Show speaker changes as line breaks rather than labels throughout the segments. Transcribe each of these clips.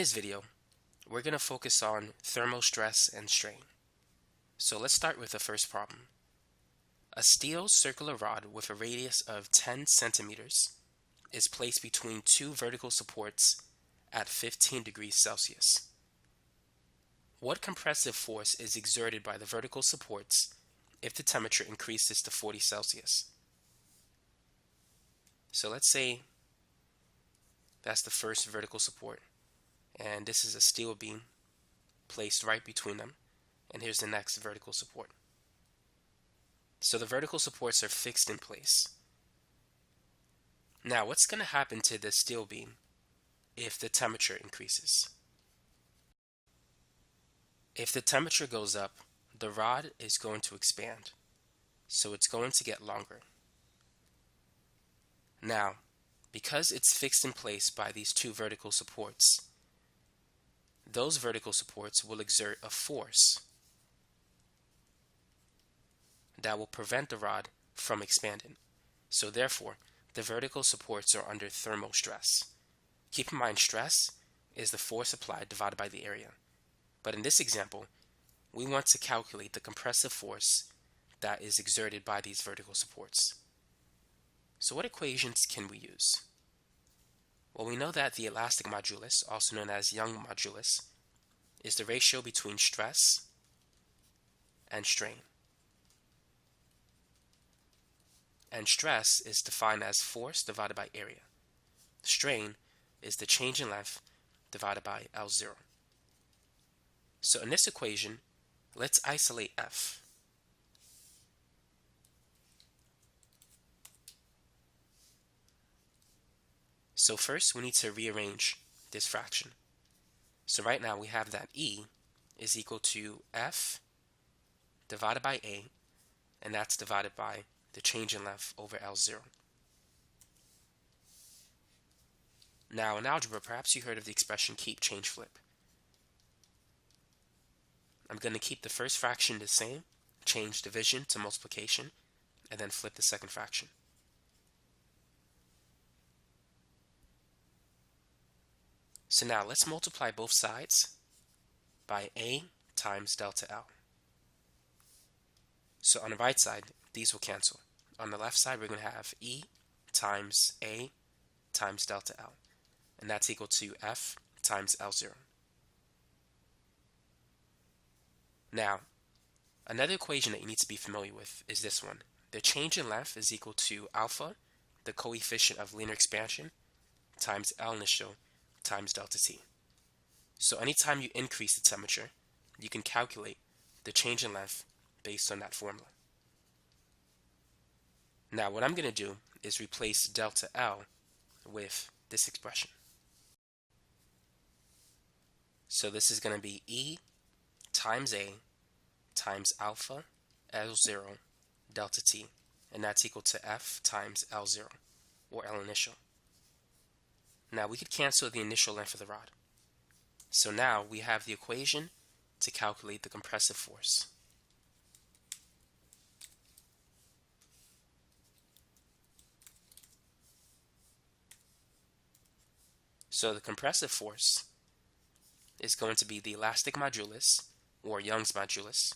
this video, we're going to focus on thermal stress and strain. So let's start with the first problem. A steel circular rod with a radius of 10 centimeters is placed between two vertical supports at 15 degrees Celsius. What compressive force is exerted by the vertical supports if the temperature increases to 40 Celsius? So let's say that's the first vertical support, and this is a steel beam placed right between them, and here's the next vertical support. So the vertical supports are fixed in place. Now what's going to happen to the steel beam if the temperature increases? If the temperature goes up, the rod is going to expand, so it's going to get longer. Now, because it's fixed in place by these two vertical supports, those vertical supports will exert a force that will prevent the rod from expanding. So therefore, the vertical supports are under thermal stress. Keep in mind, stress is the force applied divided by the area. But in this example, we want to calculate the compressive force that is exerted by these vertical supports. So what equations can we use? Well, we know that the elastic modulus, also known as Young modulus, is the ratio between stress and strain. And stress is defined as force divided by area. Strain is the change in length divided by L0. So in this equation, let's isolate F. So first we need to rearrange this fraction. So right now we have that E is equal to F divided by A, and that's divided by the change in length over L0. Now in algebra, perhaps you heard of the expression keep, change, flip. I'm going to keep the first fraction the same, change division to multiplication, and then flip the second fraction. So now let's multiply both sides by A times delta L. So on the right side, these will cancel. On the left side, we're going to have E times A times delta L, and that's equal to F times L0. Now, another equation that you need to be familiar with is this one. The change in length is equal to alpha, the coefficient of linear expansion, times L initial times delta T. So anytime you increase the temperature, you can calculate the change in length based on that formula. Now what I'm going to do is replace delta L with this expression. So this is going to be E times A times alpha L0 delta T, and that's equal to F times L0, or L initial. Now we could cancel the initial length of the rod. So now we have the equation to calculate the compressive force. So the compressive force is going to be the elastic modulus, or Young's modulus.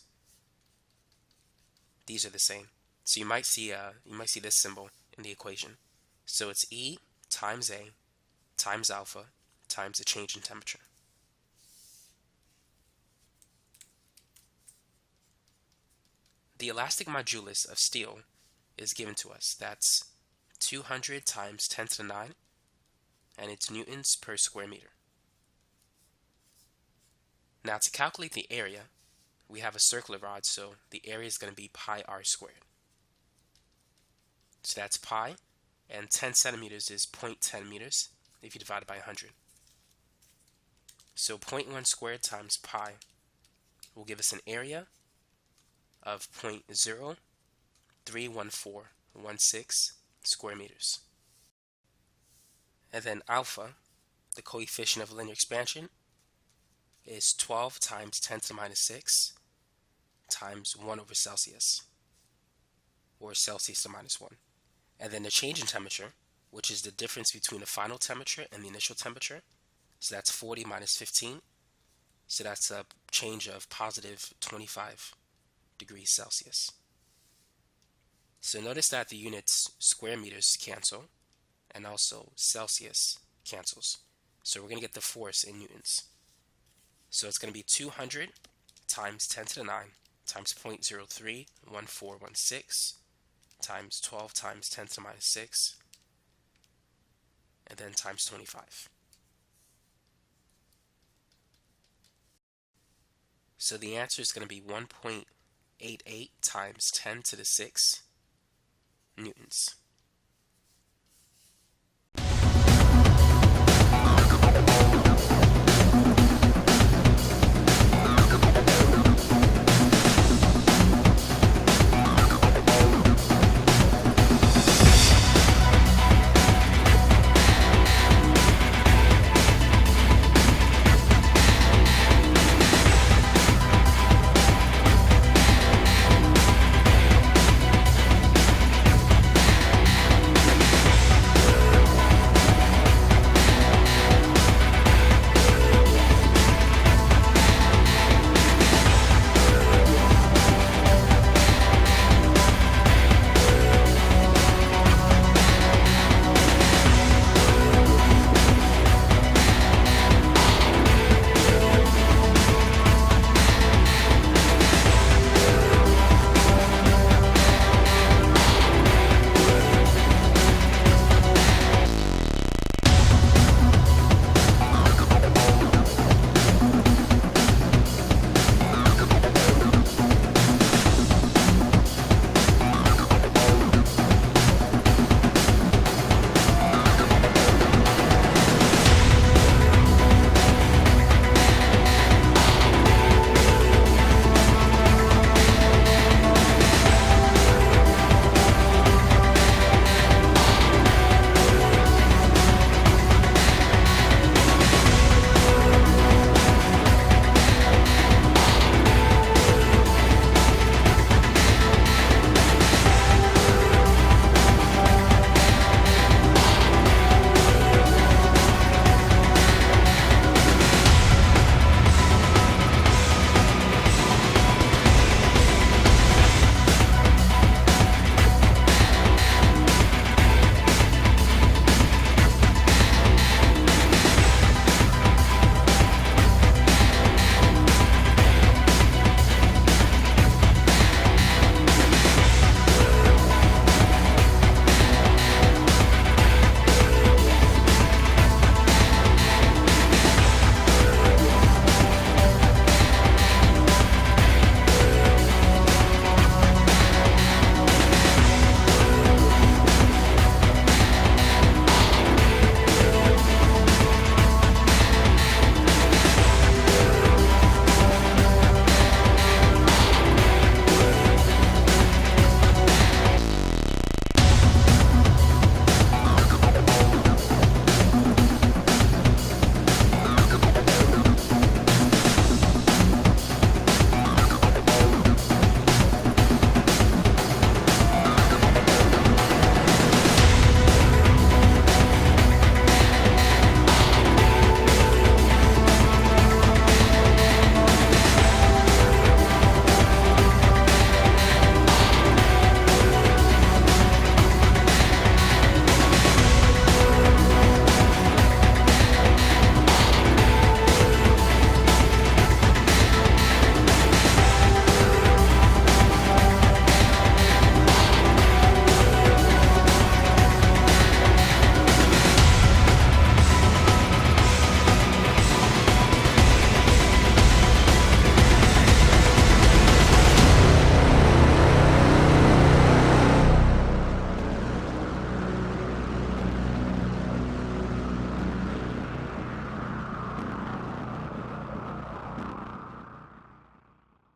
These are the same. So you might see this symbol in the equation. So it's E times A times alpha times the change in temperature. The elastic modulus of steel is given to us. That's 200 times 10 to the 9, and it's newtons per square meter. Now to calculate the area, we have a circular rod, so the area is going to be pi r squared. So that's pi, and 10 centimeters is 0.10 meters if you divide it by 100. So 0.1 squared times pi will give us an area of 0.03416 square meters. And then alpha, the coefficient of linear expansion, is 12 times 10 to the minus 6 times 1 over Celsius, or Celsius to minus 1. And then the change in temperature, which is the difference between the final temperature and the initial temperature, So that's 40 minus 15. So that's a change of positive 25 degrees Celsius. So notice that the units square meters cancel and also Celsius cancels. So we're going to get the force in newtons. So it's going to be 200 times 10 to the 9 times 0.031416 times 12 times 10 to the minus 6 and then times 25. So the answer is going to be 1.88 times 10 to the 6 newtons.